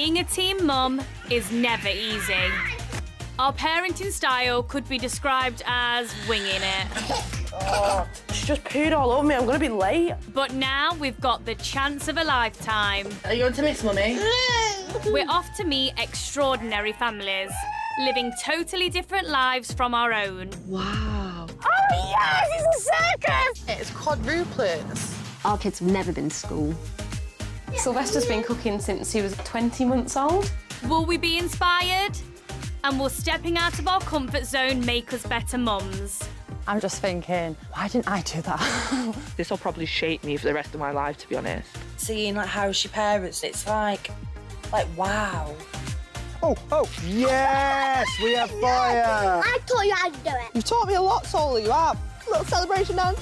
Being a teen mum is never easy. Our parenting style could be described as winging it. Oh, she just pooed all over me. I'm going to be late. But now we've got the chance of a lifetime. Are you going to miss Mummy? We're off to meet extraordinary families, living totally different lives from our own. Wow. Oh, yes, it's a circus! It's quadruplets. Our kids have never been to school. Sylvester's been cooking since he was 20 months old. Will we be inspired? And will stepping out of our comfort zone make us better mums? I'm just thinking, why didn't I do that? This will probably shape me for the rest of my life, to be honest. Seeing like how she parents, it's like wow. Oh, yes, we have fire. I taught you how to do it. You've taught me a lot, Soli, you have. Little celebration dance.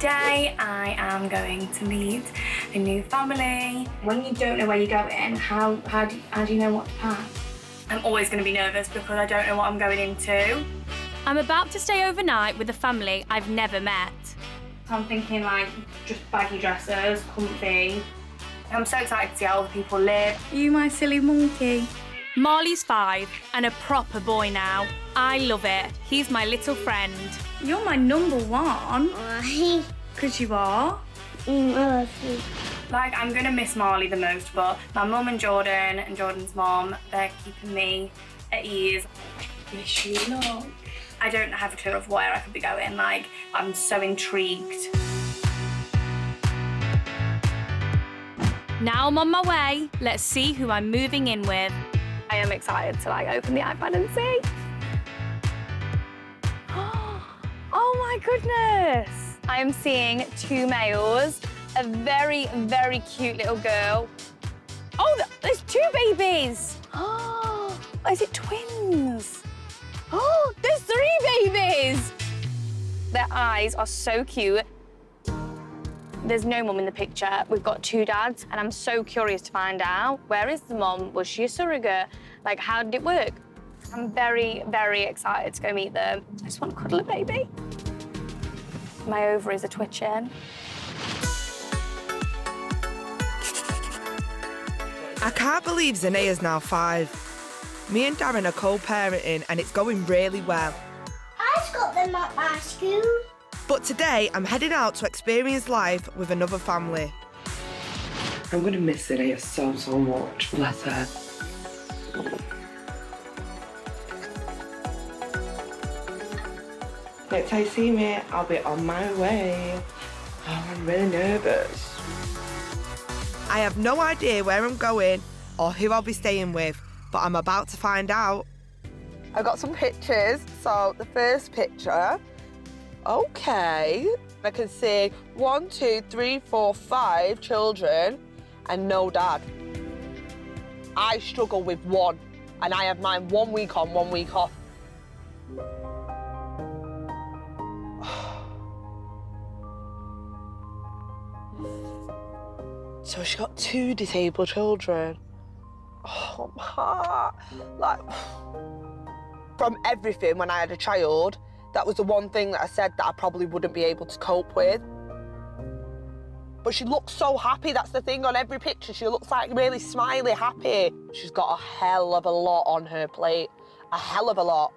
Today I am going to meet a new family. When you don't know where you're going, how do you know what to pack? I'm always going to be nervous because I don't know what I'm going into. I'm about to stay overnight with a family I've never met. I'm thinking like just baggy dresses, comfy. I'm so excited to see how other people live. You my silly monkey. Marley's 5 and a proper boy now. I love it. He's my little friend. You're my number one. Why? Because you are. I love you. Like, I'm going to miss Marley the most, but my mum and Jordan's mum, they're keeping me at ease. Wish you luck. I don't have a clue of where I could be going. Like, I'm so intrigued. Now I'm on my way. Let's see who I'm moving in with. I am excited to, like, open the iPad and see. Oh my goodness! I am seeing 2 males, a very, very cute little girl. Oh, there's 2 babies! Oh, is it twins? Oh, there's 3 babies! Their eyes are so cute. There's no mum in the picture. We've got 2 dads, and I'm so curious to find out, where is the mum? Was she a surrogate? Like, how did it work? I'm very, very excited to go meet them. I just want to cuddle a baby. My ovaries are twitching. I can't believe Zanea's now 5. Me and Darren are co-parenting and it's going really well. I've got them at my school. But today, I'm heading out to experience life with another family. I'm going to miss Zanea so much. Bless her. Next time you see me, I'll be on my way. Oh, I'm really nervous. I have no idea where I'm going or who I'll be staying with, but I'm about to find out. I got some pictures. So the first picture, okay. I can see 1, 2, 3, 4, 5 children and no dad. I struggle with 1, and I have mine 1 week on, 1 week off. So she got 2 disabled children. Oh, my heart. Like, from everything when I had a child, that was the one thing that I said that I probably wouldn't be able to cope with. But she looks so happy, that's the thing on every picture. She looks like really smiley, happy. She's got a hell of a lot on her plate. A hell of a lot.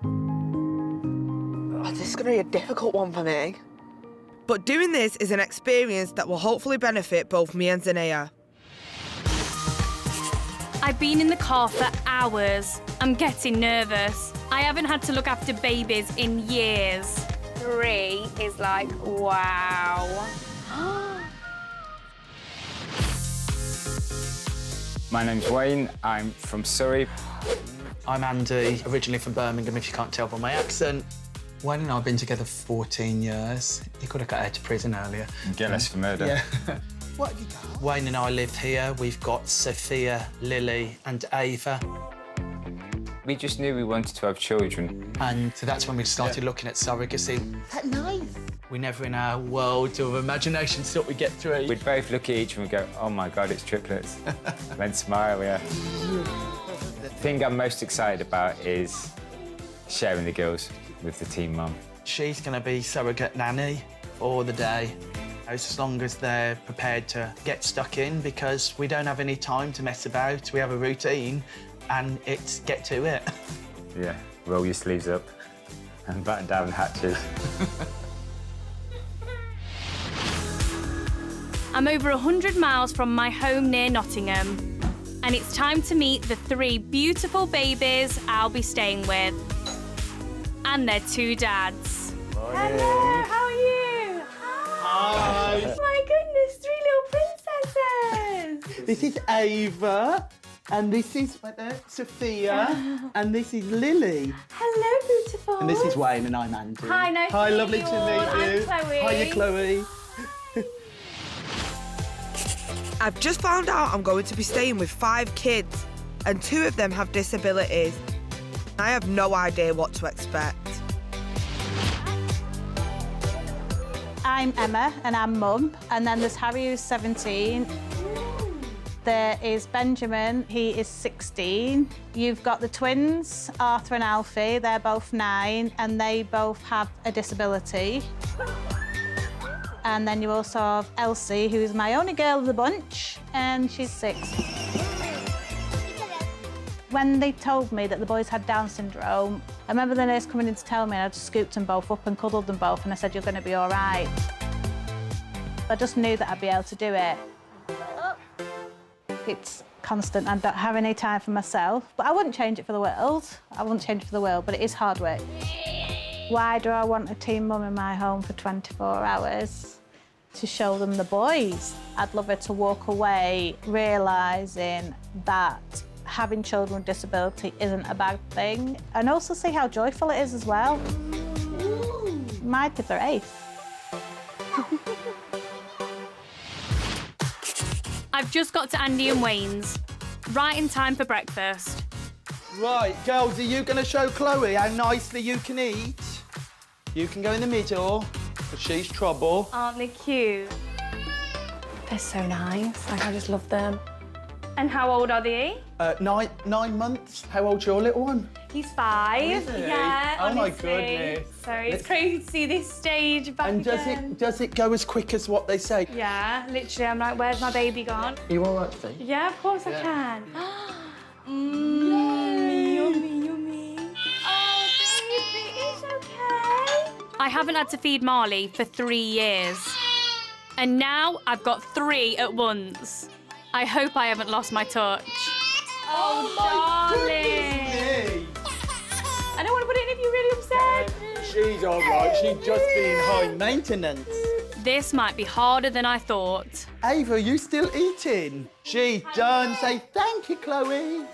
Oh, this is gonna be a difficult one for me. But doing this is an experience that will hopefully benefit both me and Zanea. I've been in the car for hours. I'm getting nervous. I haven't had to look after babies in years. 3 is like, wow. My name's Wayne, I'm from Surrey. I'm Andy, originally from Birmingham, if you can't tell by my accent. Wayne and I have been together for 14 years. You could have got out to prison earlier. Guinness for murder. Yeah. What have you got? Wayne and I live here. We've got Sophia, Lily and Ava. We just knew we wanted to have children. And so that's when we started looking at surrogacy. Is that nice? We never in our world of imagination thought we'd get through. We'd both look at each other and go, oh my God, it's triplets. Then smile, yeah. The thing I'm most excited about is sharing the girls with the team mum. She's going to be surrogate nanny for the day, as long as they're prepared to get stuck in, because we don't have any time to mess about. We have a routine, and it's get to it. Yeah, roll your sleeves up and batten down the hatches. I'm over 100 miles from my home near Nottingham, and it's time to meet the 3 beautiful babies I'll be staying with. And their 2 dads. Hello, how are you? Hi. My goodness, 3 little princesses. This is Ava, and this is Sophia, and this is Lily. Hello, beautiful. And this is Wayne, and I'm Andy. Hi, nice Hi, to meet lovely you to all. meet you. I'm Chloe. Hiya, Chloe. I've just found out I'm going to be staying with 5 kids, and 2 of them have disabilities. I have no idea what to expect. I'm Emma, and I'm mum. And then there's Harry, who's 17. There is Benjamin, he is 16. You've got the twins, Arthur and Alfie. They're both 9, and they both have a disability. And then you also have Elsie, who is my only girl of the bunch, and she's 6. When they told me that the boys had Down syndrome, I remember the nurse coming in to tell me, and I just scooped them both up and cuddled them both, and I said, you're going to be all right. I just knew that I'd be able to do it. It's constant. I don't have any time for myself, but I wouldn't change it for the world. I wouldn't change it for the world, but it is hard work. Why do I want a teen mum in my home for 24 hours? To show them the boys. I'd love her to walk away realising that having children with disability isn't a bad thing, and also see how joyful it is as well. My kids are ace. I've just got to Andy and Wayne's, right in time for breakfast. Right, girls, are you going to show Chloe how nicely you can eat? You can go in the middle, but she's trouble. Aren't they cute? They're so nice. Like, I just love them. And how old are they? 9 months. How old's your little one? He's 5. Is he? Yeah, Oh, my honestly. goodness. So it's crazy to see this stage back And again. does it go as quick as what they say? Yeah, literally, I'm like, where's my baby gone? Are you all right, Steve? Yeah, of course I can. Yummy, yummy. Oh, baby, it's okay. I haven't had to feed Marley for 3 years. And now I've got 3 at once. I hope I haven't lost my touch. Oh, darling. I don't want to put it in if you're really upset. She's all right. She's just being high maintenance. This might be harder than I thought. Ava, are you still eating? She's done. Say thank you, Chloe.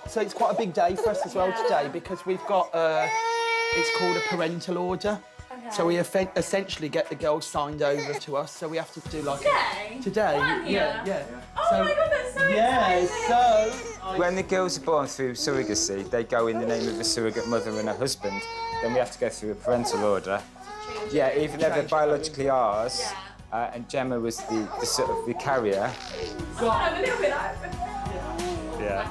So it's quite a big day for us as well today because we've got, it's called a parental order. Okay. So we essentially get the girls signed over to us. So we have to do like today. Yeah. Oh so, my God, that's so exciting. So When the girls are born through surrogacy, they go in the name of a surrogate mother and a husband. Then we have to go through a parental order. Yeah, even though they're biologically ours, and Gemma was the sort of the carrier. I'm a little bit like... Yeah.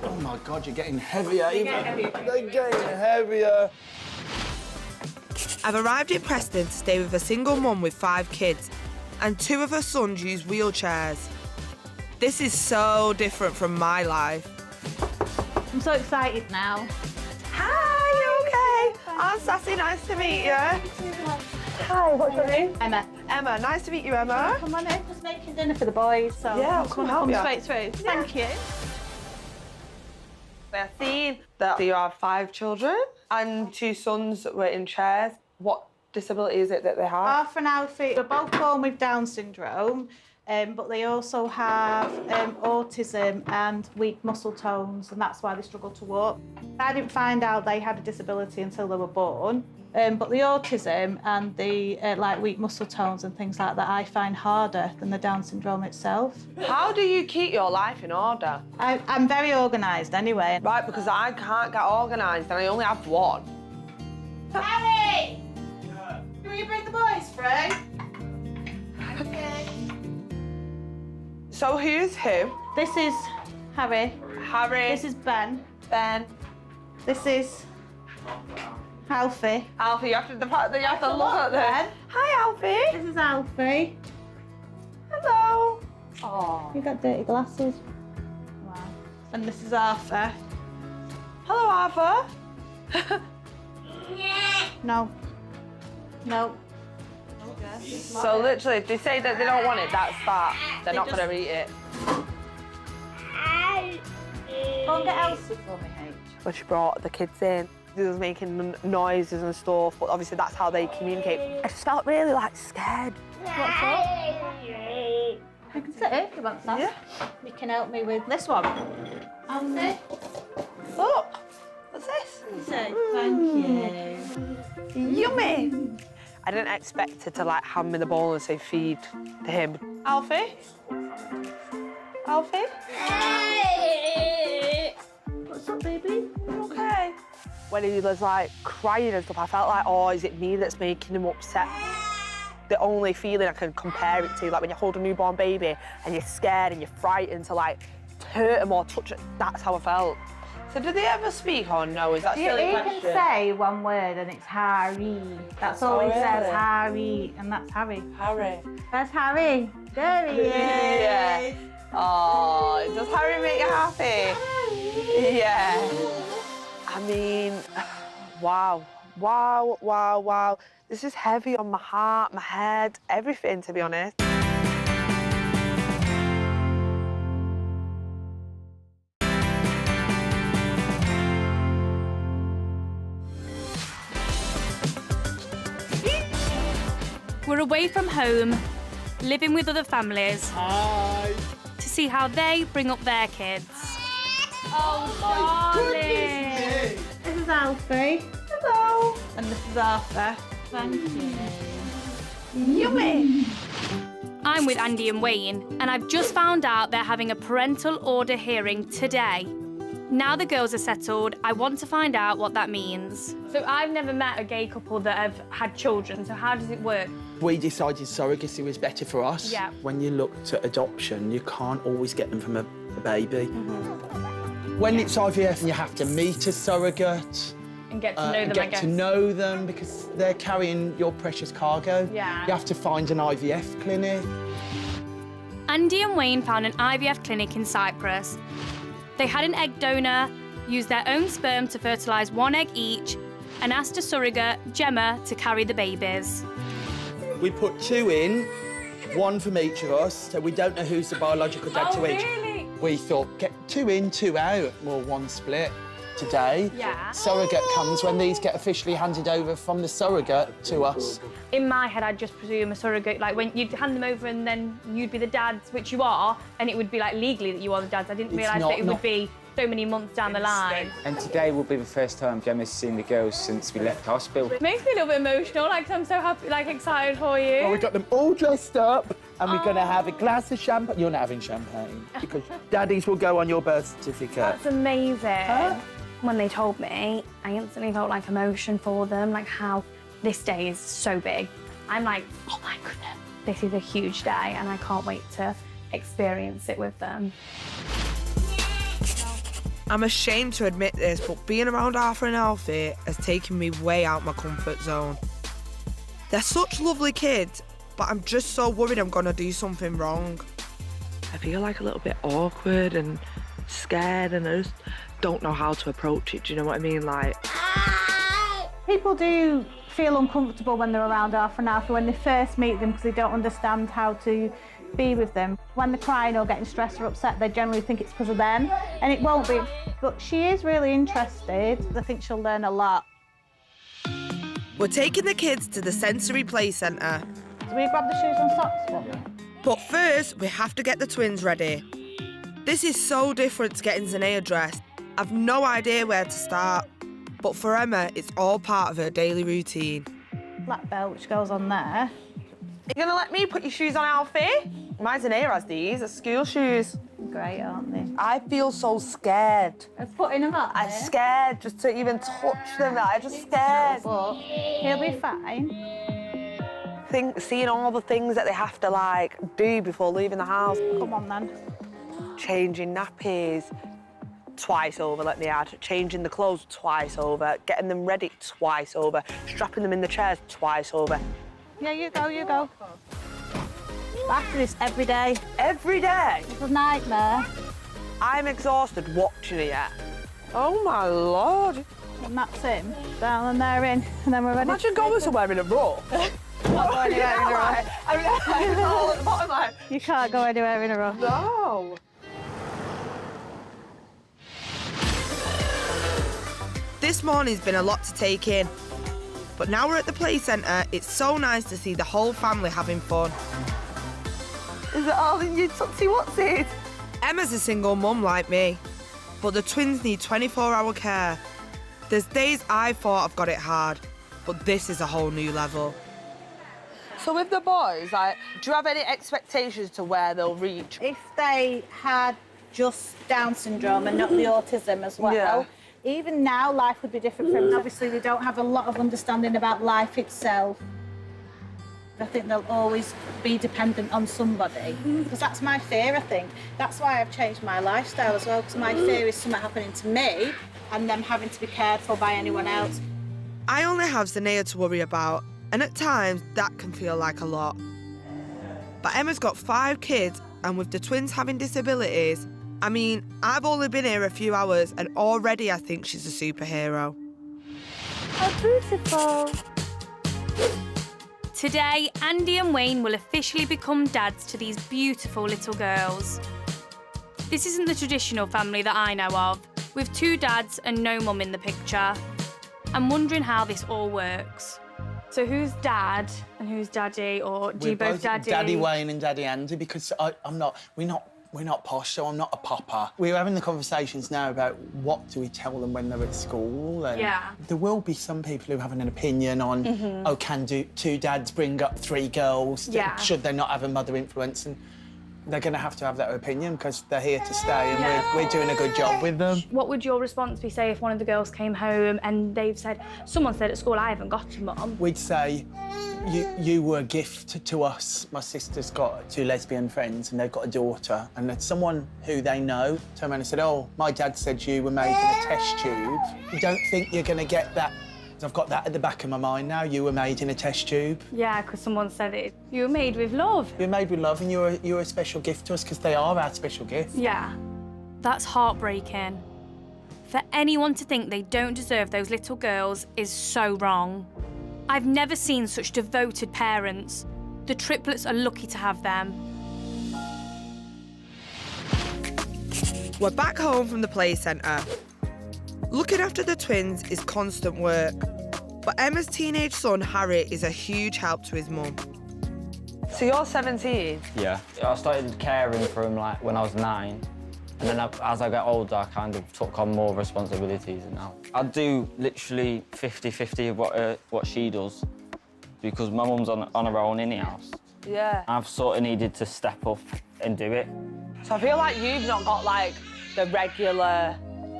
Oh my God, you're getting heavier. They're getting heavier. I've arrived in Preston to stay with a single mum with 5 kids, and 2 of her sons use wheelchairs. This is so different from my life. I'm so excited now. Hi, you okay? I'm Sassi, nice to meet you. Hi, what's your name? Emma. Emma, nice to meet you, Emma. Come on in, just making dinner for the boys, so Yeah, I'll come and help you. straight through. Thank you. We're seeing that you have 5 children and 2 sons that were in chairs. What disability is it that they have? Arthur and Alfie are both born with Down syndrome, but they also have autism and weak muscle tones, and that's why they struggle to walk. I didn't find out they had a disability until they were born. But the autism and the like weak muscle tones and things like that I find harder than the Down syndrome itself. How do you keep your life in order? I'm very organised anyway. Right, because I can't get organised and I only have one. Harry! Can you bring the boys through? So who's who? This is Harry. Harry. This is Ben. Ben. This is Alfie. Alfie, you have to look at them. Hi, Alfie. This is Alfie. Hello. Oh. You got dirty glasses. Wow. And this is Arthur. Hello, Arthur. No. No. So literally, if they say that they don't want it, that's that. They're not going to eat it. Go and get Elsie for me, H. When she brought the kids in, they was making noises and stuff, but obviously that's how they communicate. I just felt really, like, scared. What's up? I can sit here if you want, Sass. Yeah. You can help me with this one. Alfie. Look. What's this? Thank you. Yummy. I didn't expect her to, like, hand me the bowl and say feed to him. Alfie? Alfie? What's up, baby? Okay. When he was, like, crying and stuff, I felt like, oh, is it me that's making him upset? The only feeling I can compare it to, like, when you hold a newborn baby and you're scared and you're frightened to, like, hurt him or touch it, that's how I felt. So did they ever speak or no? Is that still a question? He can say one word and it's Harry. That's all he says, Harry, and that's Harry. Harry. That's Harry. There he is. Yeah. Oh, does Harry make you happy? Yeah. I mean, wow. Wow, wow, wow. This is heavy on my heart, my head, everything, to be honest. We're away from home, living with other families. Hi. To see how they bring up their kids. Oh, darling. This is Alfie. Hello. And this is Arthur. Thank you. Yummy. I'm with Andy and Wayne, and I've just found out they're having a parental order hearing today. Now the girls are settled, I want to find out what that means. So I've never met a gay couple that have had children, so how does it work? We decided surrogacy was better for us. Yeah. When you looked at adoption, you can't always get them from a baby. When it's IVF, you have to meet a surrogate. And get to know them, I guess. Get to know them because they're carrying your precious cargo. Yeah. You have to find an IVF clinic. Andy and Wayne found an IVF clinic in Cyprus. They had an egg donor, used their own sperm to fertilise one egg each, and asked a surrogate, Gemma, to carry the babies. We put 2 in, 1 from each of us, so we don't know who's the biological dad to each. Really? We thought, get 2 in, 2 out, well, 1 split. Today, Yeah. surrogate comes when these get officially handed over from the surrogate to us. In my head, I'd just presume a surrogate, like when you'd hand them over and then you'd be the dads, which you are, and it would be like legally that you are the dads. I didn't realise that it would be so many months down the line. And today will be the first time Gemma's seen the girls since we left hospital. It makes me a little bit emotional, like I'm so happy, like excited for you. Well, we got them all dressed up and we're going to have a glass of champagne. You're not having champagne because daddies will go on your birth certificate. That's amazing. Huh? When they told me, I instantly felt like emotion for them, like how this day is so big. I'm like, oh my goodness, this is a huge day and I can't wait to experience it with them. I'm ashamed to admit this, but being around Arthur and Alfie has taken me way out my comfort zone. They're such lovely kids, but I'm just so worried I'm gonna do something wrong. I feel like a little bit awkward and scared and I just don't know how to approach it, do you know what I mean? Like, People do feel uncomfortable when they're around Arthur and Alfie when they first meet them because they don't understand how to be with them. When they're crying or getting stressed or upset, they generally think it's because of them, and it won't be. But she is really interested. I think she'll learn a lot. we're taking the kids to the sensory play centre. So will you grab the shoes and socks for me? But first, we have to get the twins ready. This is so different to getting Zania dressed. I've no idea where to start. But for Emma, it's all part of her daily routine. Black belt, which goes on there. Are you going to let me put your shoes on, Alfie? Mine's in here as these, are school shoes. Great, aren't they? I feel so scared. Of putting them on? I'm scared just to even touch them. I'm just scared. But he'll be fine. Seeing all the things that they have to, like, do before leaving the house. Come on, then. Changing nappies twice over, let me add. Changing the clothes twice over. Getting them ready twice over. Strapping them in the chairs twice over. Yeah, you go, you go. I have to do this every day. Every day? It's a nightmare. I'm exhausted watching it. Oh, my Lord. And that's him. Down and they're in. And then we're ready. Imagine going somewhere in a row. Not going anywhere in a row. I mean, it's all at the bottom line. You can't go anywhere in a row. No. This morning's been a lot to take in. But now we're at the play centre, it's so nice to see the whole family having fun. Is it all in your tutsy-wutsies? Emma's a single mum like me, but the twins need 24-hour care. There's days I thought I've got it hard, but this is a whole new level. So with the boys, like, do you have any expectations to where they'll reach? If they had just Down syndrome and not the autism as well, even now life would be different for them. Obviously, they don't have a lot of understanding about life itself. I think they'll always be dependent on somebody, because that's my fear, I think. That's why I've changed my lifestyle as well, because my fear is something happening to me and them having to be cared for by anyone else. I only have Zanea to worry about, and at times that can feel like a lot. But Emma's got 5 kids, and with the twins having disabilities, I mean, I've only been here a few hours and already I think she's a superhero. How beautiful. Today, Andy and Wayne will officially become dads to these beautiful little girls. This isn't the traditional family that I know of, with 2 dads and no mum in the picture. I'm wondering how this all works. So who's dad and who's daddy, or do you both daddy? Daddy Wayne and Daddy Andy, because we're not posh, so I'm not a papa. We're having the conversations now about what do we tell them when they're at school. And there will be some people who have an opinion on, oh, can 2 dads bring up 3 girls? Should they not have a mother influence? And they're going to have that opinion because they're here to stay and we're doing a good job with them. What would your response be, say, if one of the girls came home and they've said, someone said at school, I haven't got a mum? We'd say, you were a gift to us. My sister's got 2 lesbian friends and they've got a daughter, and there's someone who they know turned around and said, oh, my dad said you were made in a test tube. You don't think you're going to get that? I've got that at the back of my mind now. You were made in a test tube. Yeah, because someone said it. You were made with love. You're made with love and you're a special gift to us because they are our special gift. Yeah. That's heartbreaking. For anyone to think they don't deserve those little girls is so wrong. I've never seen such devoted parents. The triplets are lucky to have them. We're back home from the play centre. Looking after the twins is constant work, but Emma's teenage son, Harry, is a huge help to his mum. So you're 17? Yeah. I started caring for him like when I was 9, and then as I got older, I kind of took on more responsibilities now. I do literally 50-50 of what she does, because my mum's on her own in the house. Yeah. I've sort of needed to step up and do it. So I feel like you've not got, like, the regular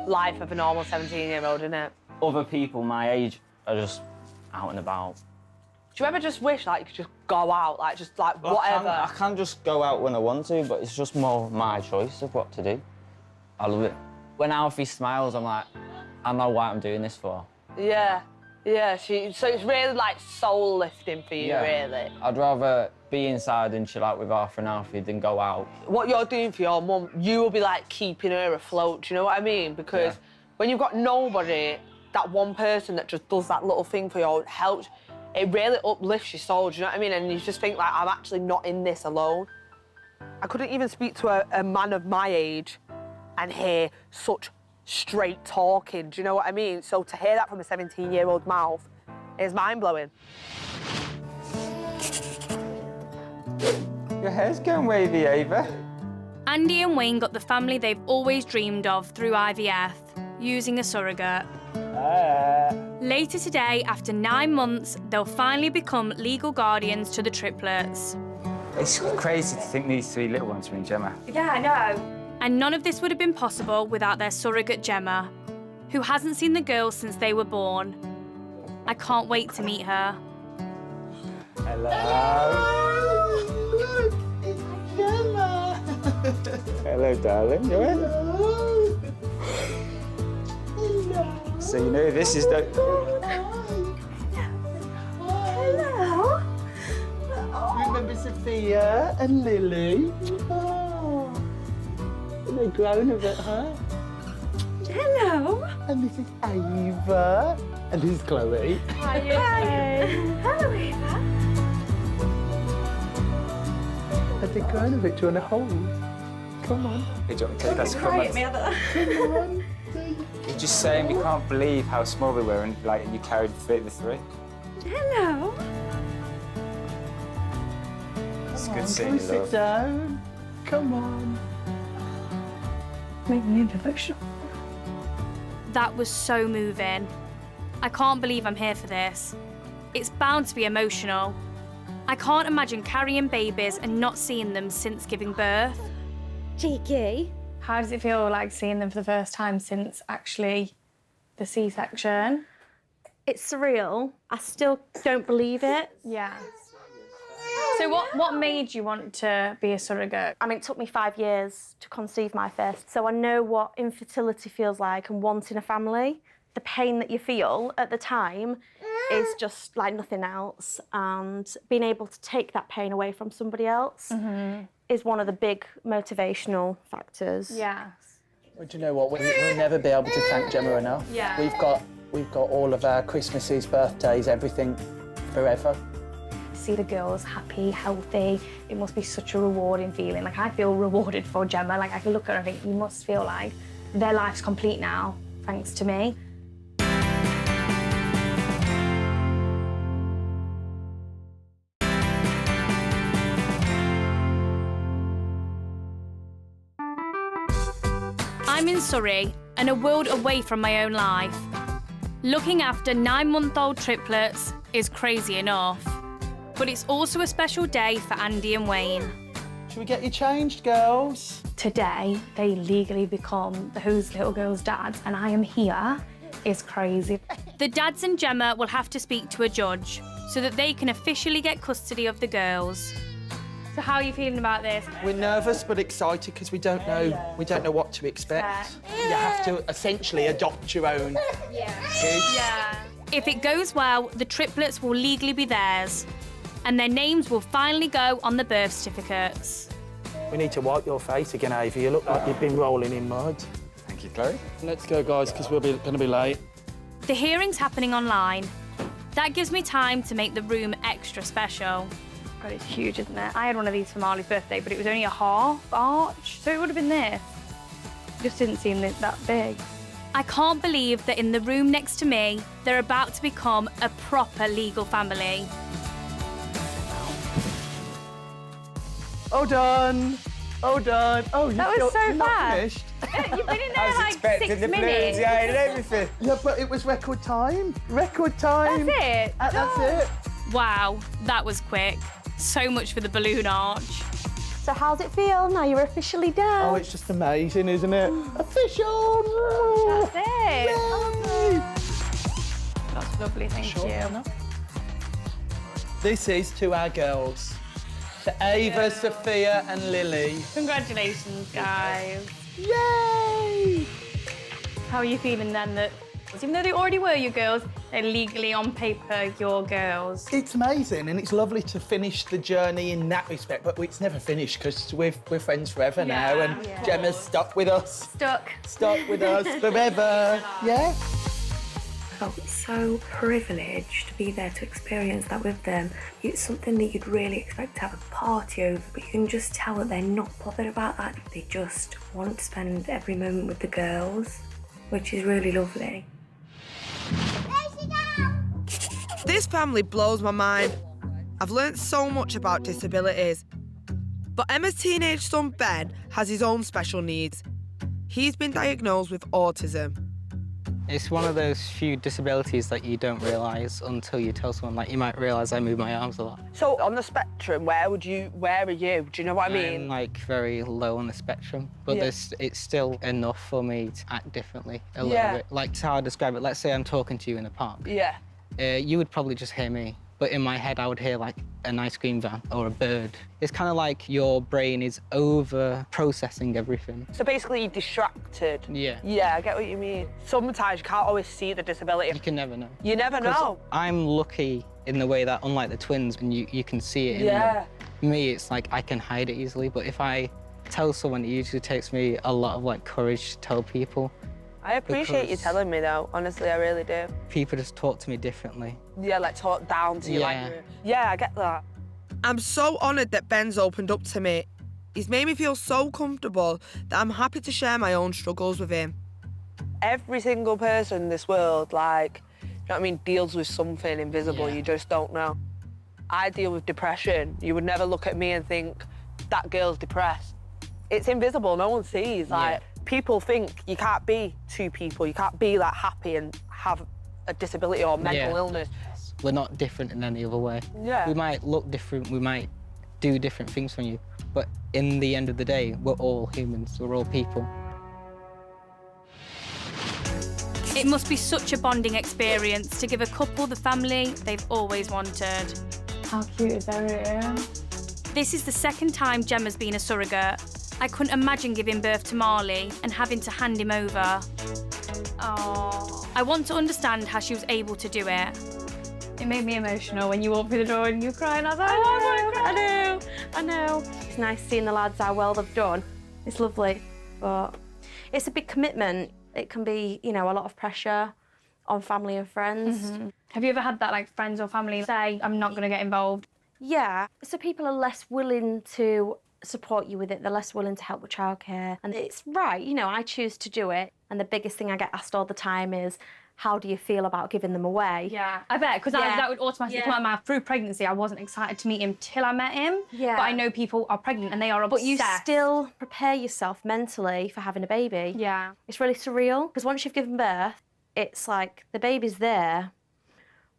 life of a normal 17-year-old, innit? Other people my age are just out and about. Do you ever just wish, like, you could just go out, like, just, like, whatever? I can just go out when I want to, but it's just more my choice of what to do. I love it. When Alfie smiles, I'm like, I know what I'm doing this for. Yeah, so it's really, like, soul-lifting for you, really? I'd rather be inside and chill out with Arthur and Alfie than go out. What you're doing for your mum, you will be, like, keeping her afloat, do you know what I mean? Because when you've got nobody, that one person that just does that little thing for you, helps, it really uplifts your soul, do you know what I mean? And you just think, like, I'm actually not in this alone. I couldn't even speak to a man of my age and hear such straight talking, do you know what I mean? So to hear that from a 17-year-old mouth is mind-blowing. Your hair's going wavy, Ava. Andy and Wayne got the family they've always dreamed of through IVF, using a surrogate. Later today, after 9 months, they'll finally become legal guardians to the triplets. It's crazy to think these 3 little ones are in Gemma. Yeah, I know. And none of this would have been possible without their surrogate Gemma, who hasn't seen the girls since they were born. I can't wait to meet her. Hello. Look, it's Gemma. Hello, darling. You all right? So you know this is the... Hello. Remember Sophia and Lily? Oh. They're grown a bit, huh? Hello. And this is Ava. And this is Chloe. Hi. Hello, Ava. Have they grown a bit? Do you want to hold? Come on. Hey, do you want me to take us for a month? Come on. You're just saying we can't believe how small we were and you carried the 3. Hello. It's Come good on, seeing can we you, sit love. down? Come on. Make me emotional. That was so moving. I can't believe I'm here for this. It's bound to be emotional. I can't imagine carrying babies and not seeing them since giving birth. Cheeky. How does it feel like seeing them for the first time since actually the C-section? It's surreal. I still don't believe it. Yeah. So what made you want to be a surrogate? I mean, it took me 5 years to conceive my first, so I know what infertility feels like and wanting a family. The pain that you feel at the time is just like nothing else, and being able to take that pain away from somebody else is one of the big motivational factors. Yes. Well, do you know what? We'll never be able to thank Gemma enough. Yeah. We've got all of our Christmases, birthdays, everything forever. See the girls happy, healthy. It must be such a rewarding feeling. Like, I feel rewarded for Gemma. Like, I can look at her and think, you must feel like their life's complete now, thanks to me. I'm in Surrey and a world away from my own life. Looking after 9-month-old triplets is crazy enough, but it's also a special day for Andy and Wayne. Should we get you changed, girls? Today, they legally become those little girls' dads, and I am here. It's crazy. The dads and Gemma will have to speak to a judge so that they can officially get custody of the girls. So how are you feeling about this? We're nervous but excited because we don't know what to expect. You have to essentially adopt your own kids. Yeah. If it goes well, the triplets will legally be theirs, and their names will finally go on the birth certificates. We need to wipe your face again, Ava. You look like you've been rolling in mud. Thank you, Chloe. Let's go, guys, because we're going to be late. The hearing's happening online. That gives me time to make the room extra special. God, it's huge, isn't it? I had one of these for Marley's birthday, but it was only a half arch, so it would have been this. It just didn't seem that big. I can't believe that in the room next to me, they're about to become a proper legal family. Oh, done. Oh, done. Oh, That was so you're not fast. finished. You've been in I there was like expecting 6 the minutes. balloons, yeah, and everything. Yeah, but it was record time. Record time. That's it. That's it. Wow, that was quick. So much for the balloon arch. So how's it feel now you're officially dad? Oh, it's just amazing, isn't it? Official! That's it. Yay! That's lovely, thank you. This is to our girls. To Ava, Sophia and Lily. Congratulations, guys. Yay! How are you feeling then that, even though they already were your girls, they're legally on paper your girls? It's amazing and it's lovely to finish the journey in that respect, but it's never finished because we're friends forever now and Gemma's stuck with us. Stuck with us forever. Yeah? I felt so privileged to be there to experience that with them. It's something that you'd really expect to have a party over, but you can just tell that they're not bothered about that. They just want to spend every moment with the girls, which is really lovely. This family blows my mind. I've learnt so much about disabilities. But Emma's teenage son, Ben, has his own special needs. He's been diagnosed with autism. It's one of those few disabilities that you don't realise until you tell someone. Like, you might realise I move my arms a lot. So, on the spectrum, where are you? Do you know what I mean? I'm, like, very low on the spectrum, but it's still enough for me to act differently a little bit. Like, how I describe it, let's say I'm talking to you in a park. Yeah. You would probably just hear me, but in my head, I would hear, like, an ice cream van or a bird. It's kind of like your brain is over-processing everything. So basically you're distracted. Yeah. Yeah, I get what you mean. Sometimes you can't always see the disability. You can never know. You never know. I'm lucky in the way that, unlike the twins, and you can see it in them. Me, it's like I can hide it easily, but if I tell someone, it usually takes me a lot of, like, courage to tell people. I appreciate you telling me, though. Honestly, I really do. People just talk to me differently. Yeah, like talk down to you. Like, yeah, I get that. I'm so honoured that Ben's opened up to me. He's made me feel so comfortable that I'm happy to share my own struggles with him. Every single person in this world, like, you know what I mean, deals with something invisible you just don't know. I deal with depression. You would never look at me and think, that girl's depressed. It's invisible, no one sees. Like, people think you can't be two people. You can't be, like, happy and have a disability or mental illness. We're not different in any other way. Yeah. We might look different, we might do different things from you, but in the end of the day, we're all humans, we're all people. It must be such a bonding experience to give a couple the family they've always wanted. How cute is Ariel? This is the second time Gemma's been a surrogate. I couldn't imagine giving birth to Marley and having to hand him over. Oh. I want to understand how she was able to do it. It made me emotional when you walked through the door and you were crying. I was like, oh my God. I know. It's nice seeing the lads how well they've done. It's lovely, but it's a big commitment. It can be, you know, a lot of pressure on family and friends. Have you ever had that, like, friends or family say, I'm not going to get involved? Yeah, so people are less willing to support you with it. They're less willing to help with childcare. And it's right, you know, I choose to do it. And the biggest thing I get asked all the time is, how do you feel about giving them away? Yeah, I bet, because that would automatically come out of my mouth. Through pregnancy, I wasn't excited to meet him till I met him. Yeah. But I know people are pregnant and they are obsessed. But you still prepare yourself mentally for having a baby. Yeah. It's really surreal, because once you've given birth, it's like the baby's there,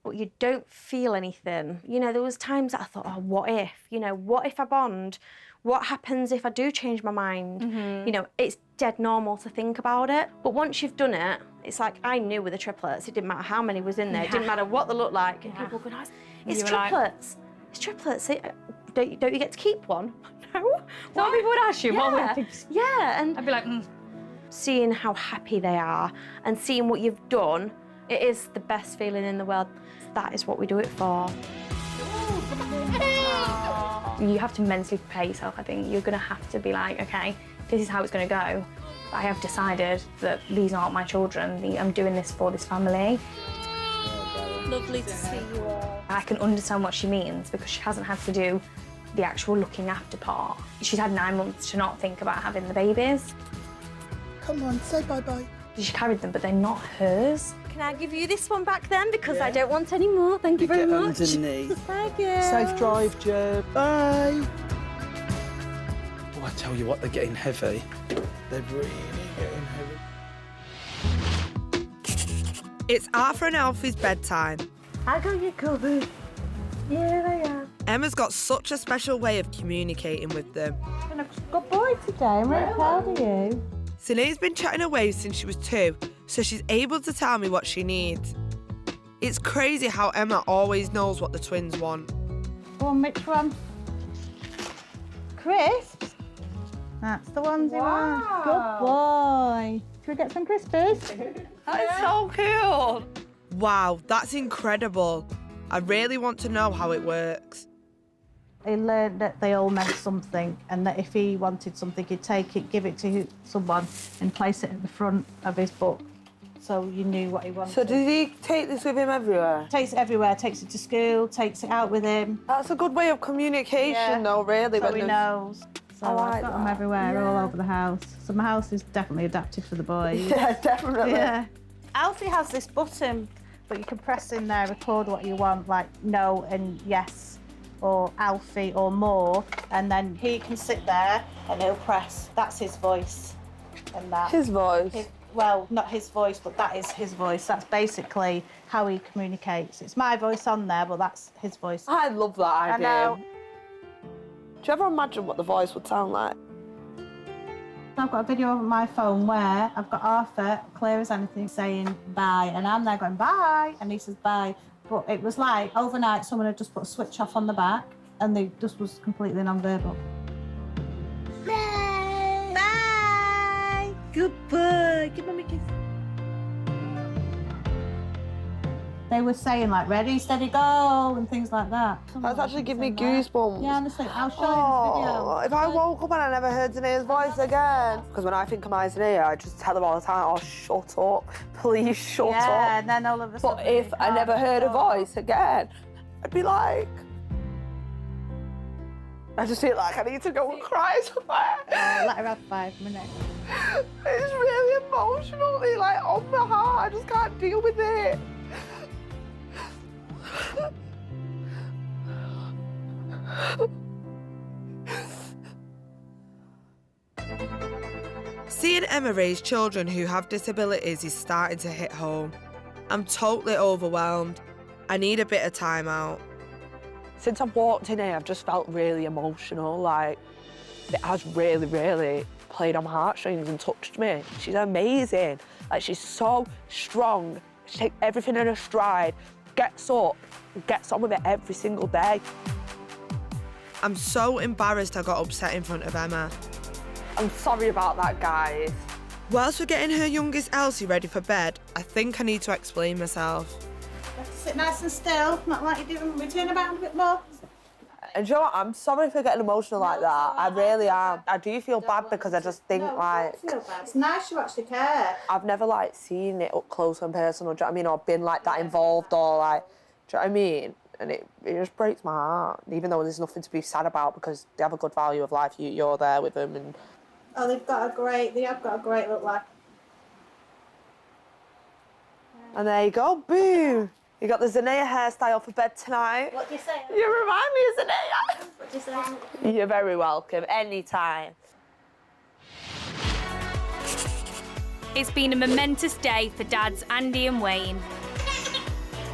but you don't feel anything. You know, there was times that I thought, oh, what if? You know, what if I bond? What happens if I do change my mind? You know, it's dead normal to think about it. But once you've done it, it's like I knew with the triplets, it didn't matter how many was in there, it didn't matter what they looked like. And people were going, it's triplets. It's triplets. Don't you get to keep one? No. Some people would ask you, what would they... Yeah, and I'd be like, Seeing how happy they are and seeing what you've done, it is the best feeling in the world. That is what we do it for. You have to mentally prepare yourself, I think. You're going to have to be like, OK, this is how it's going to go. I have decided that these aren't my children. I'm doing this for this family. Lovely to see you all. I can understand what she means because she hasn't had to do the actual looking after part. She's had 9 months to not think about having the babies. Come on, say bye-bye. She carried them, but they're not hers. Can I give you this one back then? Because I don't want any more. Thank you very much. Underneath. Thank you. Safe drive, Jeb. Bye. Oh, I tell you what, they're getting heavy. They're really getting heavy. It's Arthur and Alfie's bedtime. I got you covered. Here I am. Emma's got such a special way of communicating with them. Been a good boy today. I'm really proud of you. Sinead's been chatting away since she was 2, so she's able to tell me what she needs. It's crazy how Emma always knows what the twins want. Go on, which one? Crisps? That's the ones you want. Good boy. Should we get some Crispies? That is so cool. Wow, that's incredible. I really want to know how it works. He learned that they all meant something and that if he wanted something, he'd take it, give it to someone and place it at the front of his book so you knew what he wanted. So does he take this with him everywhere? Takes it everywhere, takes it to school, takes it out with him. That's a good way of communication though, really. So he knows. So I've got them everywhere, all Yeah. over the house. So my house is definitely adapted for the boys. Yeah, definitely. Yeah. Alfie has this button, but you can press in there, record what you want, like no and yes, or Alfie or more, and then he can sit there and he'll press. That's his voice. And that. His voice? well, not his voice, but that is his voice. That's basically how he communicates. It's my voice on there, but that's his voice. I love that idea. I know. Do you ever imagine what the voice would sound like? I've got a video on my phone where I've got Arthur, clear as anything, saying bye, and I'm there going bye, and he says bye. But it was like overnight someone had just put a switch off on the back, and they just was completely non-verbal. Bye. Bye. Good boy. Give Mummy a kiss. They were saying like ready, steady, go, and things like that. That's actually giving me goosebumps. Yeah, honestly, I'll show you this video. If I woke up and I never heard Zanea's voice again. Because when I think of my Zanea, I just tell her all the time, oh, shut up. Please shut up. Yeah, and then all of a sudden... But if I never heard a voice again, I'd be like... I just feel like I need to go and cry somewhere. Oh, let her have 5 minutes. It's really emotionally, like, on my heart. I just can't deal with it. Seeing Emma raise children who have disabilities is starting to hit home. I'm totally overwhelmed. I need a bit of time out. Since I've walked in here, I've just felt really emotional. Like, it has really, really played on my heartstrings and touched me. She's amazing. Like, she's so strong. She takes everything in her stride, gets up, and gets on with it every single day. I'm so embarrassed I got upset in front of Emma. I'm sorry about that, guys. Whilst we're getting her youngest Elsie ready for bed, I think I need to explain myself. You have to sit nice and still, not like you're doing. We turn about a bit more. And do you know what? I'm sorry for getting emotional like that. I really am. I do feel bad because I just think, like... Don't feel bad. It's nice you actually care. I've never, like, seen it up close and personal, do you know what I mean? Or been, like, that involved or, like... Do you know what I mean? And it just breaks my heart, even though there's nothing to be sad about because they have a good value of life. You're there with them and... Oh, they have got a great look like. And there you go, boom! You got the Zanea hairstyle for bed tonight. What do you say? You remind me of Zanea. What do you say? You're very welcome, anytime. It's been a momentous day for dads Andy and Wayne.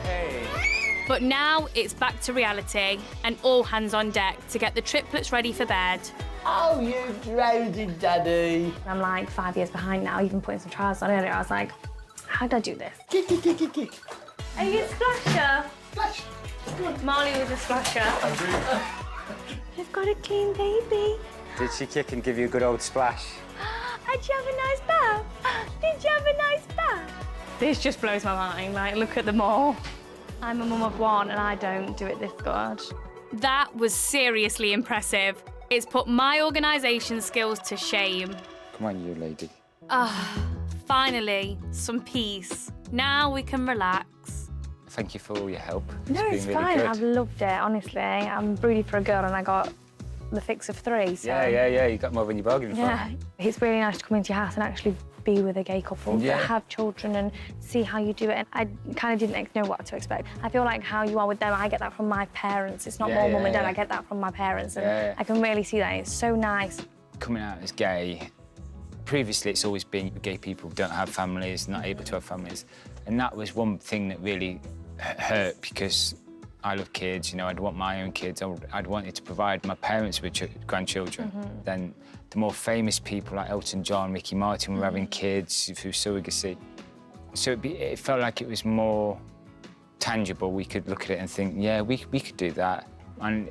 Hey. But now it's back to reality and all hands on deck to get the triplets ready for bed. Oh, you drowsy daddy. I'm like 5 years behind now, even putting some trials on earlier. I was like, how did I do this? Kick. Are you a splasher? Splash. Marley was a splasher. You've got a clean baby. Did she kick and give you a good old splash? Did you have a nice bath? Did you have a nice bath? This just blows my mind. Like, look at them all. I'm a mum of one and I don't do it this good. That was seriously impressive. It's put my organisation skills to shame. Come on, you lady. Finally, some peace. Now we can relax. Thank you for all your help. No, it's been really fine. good. I've loved it, honestly. I'm broody for a girl and I got the fix of 3, so... Yeah, you got more than you bargained for. Yeah, it's really nice to come into your house and actually be with a gay couple, Yeah. that have children and see how you do it. And I kind of didn't know what to expect. I feel like how you are with them, I get that from my parents. It's not more mum and dad, I get that from my parents. And I can really see that. It's so nice. Coming out as gay, previously it's always been gay people don't have families, not able to have families. And that was one thing that really hurt because I love kids, you know, I'd want my own kids. I'd wanted to provide my parents with grandchildren. Then the more famous people like Elton John, Ricky Martin were having kids through surrogacy. So it felt like it was more tangible. We could look at it and think, yeah, we could do that. And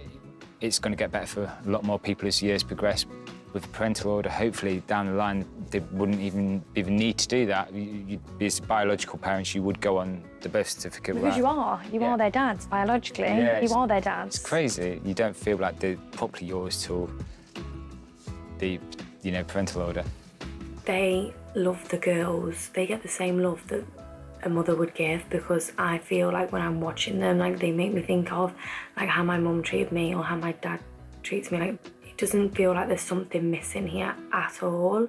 it's going to get better for a lot more people as years progress. With parental order, hopefully down the line, they wouldn't even need to do that. As biological parents, you would go on the birth certificate. Because you are their dads, biologically. Yeah, you are their dads. It's crazy. You don't feel like they're properly yours till the, parental order. They love the girls. They get the same love that a mother would give because I feel like when I'm watching them, like they make me think of like how my mum treated me or how my dad treats me. Like it doesn't feel like there's something missing here at all.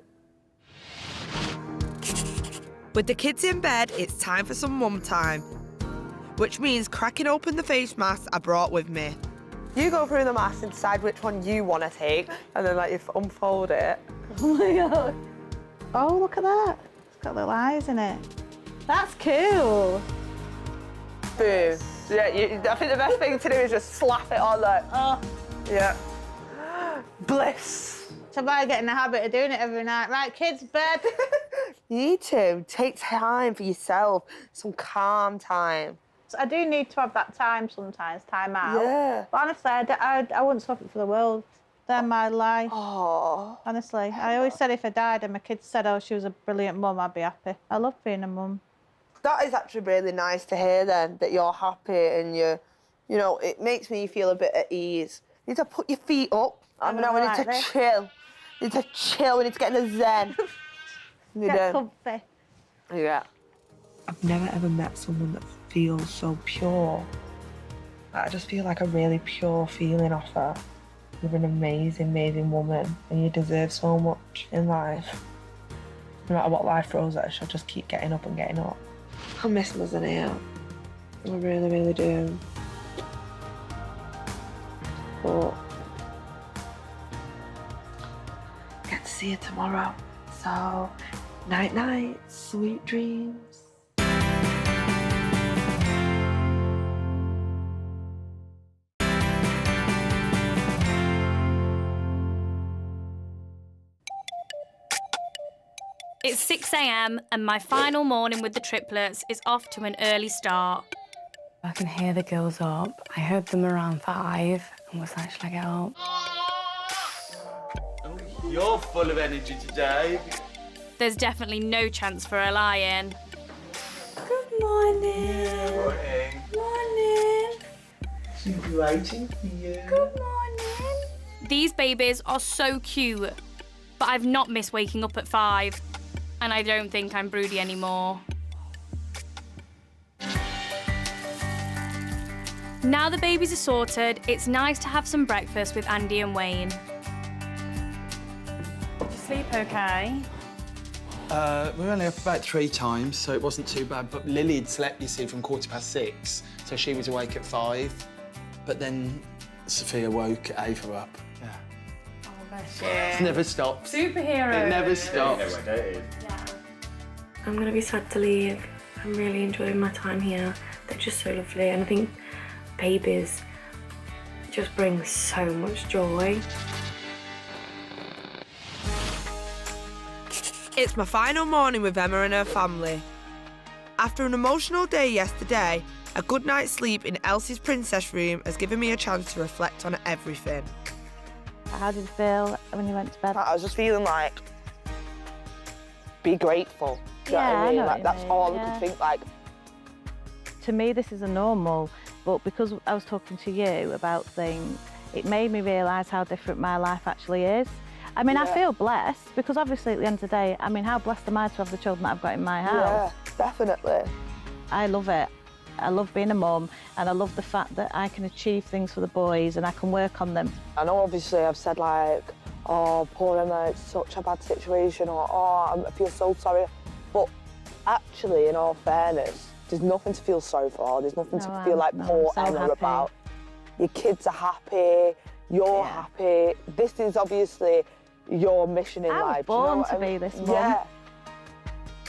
With the kids in bed, it's time for some mum time, which means cracking open the face masks I brought with me. You go through the mask and decide which one you want to take, and then like you unfold it. Oh my God. Oh, look at that. got little eyes in it. That's cool. Boom. Yeah, I think the best thing to do is just slap it on like, oh. Yeah. Bliss. So I better get in the habit of doing it every night. Right, kids, bed. You need to take time for yourself, some calm time. So I do need to have that time sometimes, time out. Yeah. But honestly, I wouldn't swap it for the world. They're my life. Oh. Honestly, I always said if I died and my kids said, oh, she was a brilliant mum, I'd be happy. I love being a mum. That is actually really nice to hear then, that you're happy and you know, it makes me feel a bit at ease. You need to put your feet up. I mean, we need to chill. We need to chill, we need to get in the zen. Get comfy. Yeah. I've never ever met someone that feels so pure. I just feel like a really pure feeling off her. You're an amazing, amazing woman and you deserve so much in life. No matter what life throws at us, she'll just keep getting up and getting up. I miss Mother Neil. I really, really do. But I get to see her tomorrow. So, night-night, sweet dreams. It's 6 a.m. and my final morning with the triplets is off to an early start. I can hear the girls up. I heard them around 5 and was like, shall I get up? Oh, you're full of energy today. There's definitely no chance for a lie-in. Good morning. Morning. Morning. She's waiting for you. Good morning. These babies are so cute, but I've not missed waking up at 5. And I don't think I'm broody anymore. Now the babies are sorted, it's nice to have some breakfast with Andy and Wayne. Did you sleep okay? We were only up about 3 times, so it wasn't too bad. But Lily had slept, you see, from 6:15, so she was awake at 5. But then Sophia woke Ava up. Yeah. Oh, bless you. It never stops. Superhero. It never stops. I'm going to be sad to leave. I'm really enjoying my time here. They're just so lovely, and I think babies just bring so much joy. It's my final morning with Emma and her family. After an emotional day yesterday, a good night's sleep in Elsie's princess room has given me a chance to reflect on everything. How did it feel when you went to bed? I was just feeling like, be grateful. Do you know what I mean? Like, that's all I could think, like. To me, this is a normal, but because I was talking to you about things, it made me realise how different my life actually is. I mean, I feel blessed, because obviously at the end of the day, I mean, how blessed am I to have the children that I've got in my house? Yeah, definitely. I love it. I love being a mum, and I love the fact that I can achieve things for the boys and I can work on them. I know obviously I've said like, oh, poor Emma, it's such a bad situation, or oh, I feel so sorry. But actually, in all fairness, there's nothing to feel sorry for. There's nothing to feel like poor Emma about. Your kids are happy, you're happy. This is obviously your mission in life. I was born to be this mum. Yeah.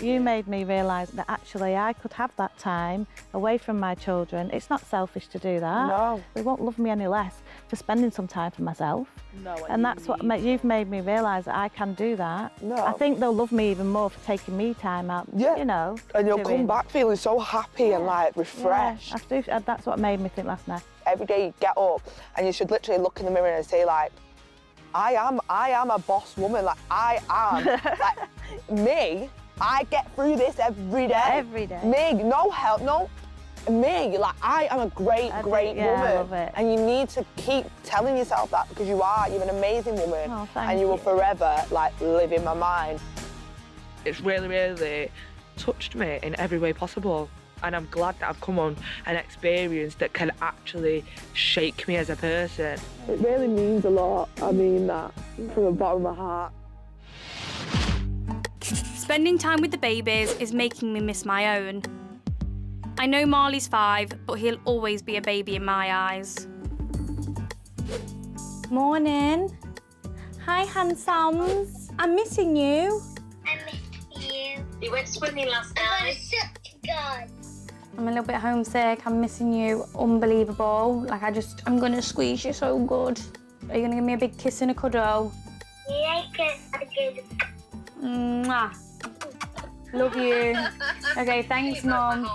You made me realise that actually I could have that time away from my children. It's not selfish to do that. No. They won't love me any less for spending some time for myself. No, and that's what you've made me realise, that I can do that. No. I think they'll love me even more for taking me time out, Yeah. you know. And you'll come back feeling so happy and like refreshed. Yeah, that's what made me think last night. Every day you get up and you should literally look in the mirror and say like, I am a boss woman, like I am, like me, I get through this every day. Every day. Me, no help, no, me, like I am a great woman. I love it. And you need to keep telling yourself that, because you're an amazing woman. Oh, thank and you will you. forever like live in my mind. It's really, really touched me in every way possible. And I'm glad that I've come on an experience that can actually shake me as a person. It really means a lot. I mean that from the bottom of my heart. Spending time with the babies is making me miss my own. I know Marley's 5, but he'll always be a baby in my eyes. Morning. Hi, handsomes. I'm missing you. I missed you. We went swimming last night. I'm a little bit homesick. I'm missing you. Unbelievable. Like, I'm gonna squeeze you so good. Are you gonna give me a big kiss and a cuddle? Yeah, Mwah. Love you. Okay, thanks, Mum.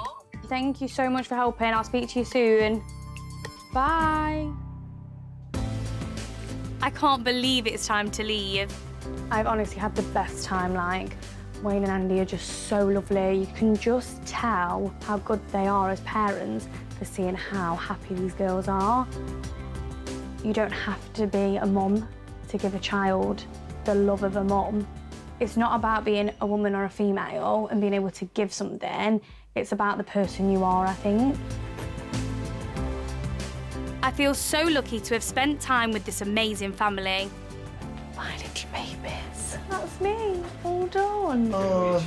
Thank you so much for helping. I'll speak to you soon. Bye. I can't believe it's time to leave. I've honestly had the best time. Like, Wayne and Andy are just so lovely. You can just tell how good they are as parents for seeing how happy these girls are. You don't have to be a mum to give a child the love of a mum. It's not about being a woman or a female and being able to give something. It's about the person you are, I think. I feel so lucky to have spent time with this amazing family. My little babies. That's me, all done. Oh.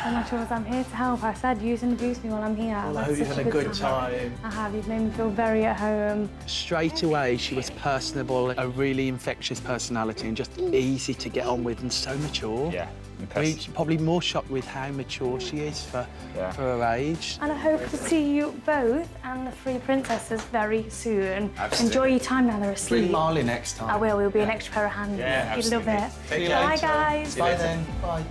Oh my chores, I'm here to help. I said use and abuse me while I'm here. Well, I hope you had a good time. I have, you've made me feel very at home. Straight away, she was personable, a really infectious personality and just easy to get on with and so mature. Yeah, We're probably more shocked with how mature she is for her age. And I hope to see you both and the three princesses very soon. Absolutely. Enjoy your time now they're asleep. Bring Marley next time. I will, we'll be an extra pair of hands. Yeah, You'd love it. Take Bye, later. guys. Bye then. Bye.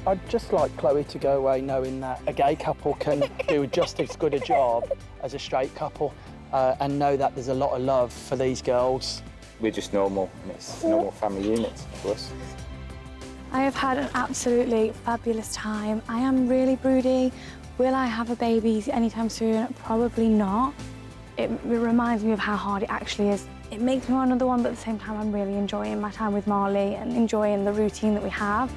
I'd just like Chloe to go away knowing that a gay couple can do just as good a job as a straight couple and know that there's a lot of love for these girls. We're just normal, and it's normal family units for us. I have had an absolutely fabulous time. I am really broody. Will I have a baby anytime soon? Probably not. It reminds me of how hard it actually is. It makes me want another one, but at the same time, I'm really enjoying my time with Marley and enjoying the routine that we have.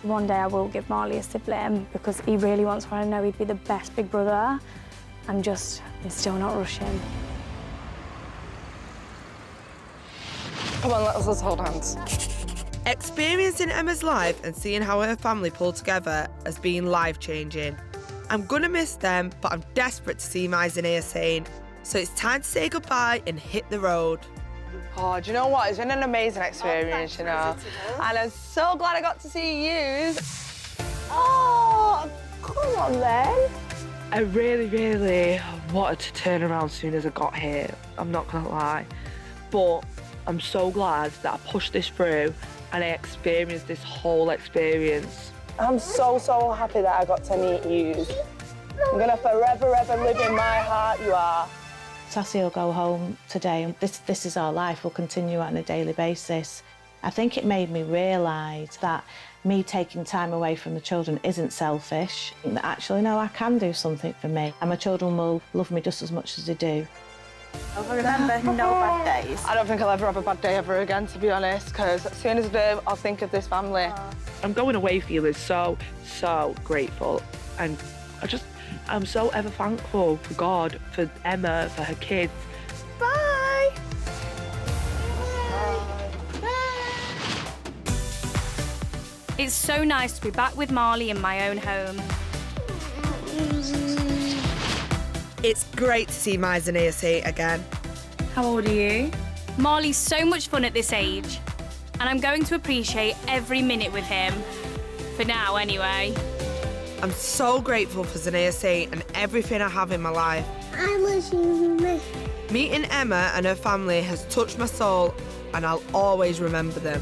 One day I will give Marley a sibling because he really wants one. I know he'd be the best big brother. I'm still not rushing. Come on, let's hold hands. Experiencing Emma's life and seeing how her family pulled together has been life-changing. I'm gonna miss them, but I'm desperate to see Mize and Sassi. So it's time to say goodbye and hit the road. Oh, do you know what? It's been an amazing experience, you know. And I'm so glad I got to see you. Oh, come on then. I really wanted to turn around as soon as I got here. I'm not gonna lie. But I'm so glad that I pushed this through and I experienced this whole experience. I'm so happy that I got to meet you. I'm gonna forever live in my heart, you are. Sassi will go home today and this is our life. We'll continue on a daily basis. I think it made me realise that me taking time away from the children isn't selfish. That actually, no, I can do something for me and my children will love me just as much as they do. I'll remember no bad days. I don't think I'll ever have a bad day ever again, to be honest, because as soon as I do, I'll think of this family. I'm going away feeling so grateful, and I'm so ever thankful for God, for Emma, for her kids. Bye! It's so nice to be back with Marley in my own home. It's great to see Mize and Sassi again. How old are you? Marley's so much fun at this age, and I'm going to appreciate every minute with him. For now, anyway. I'm so grateful for Sassi and everything I have in my life. I wish you miss. Meeting Emma and her family has touched my soul, and I'll always remember them.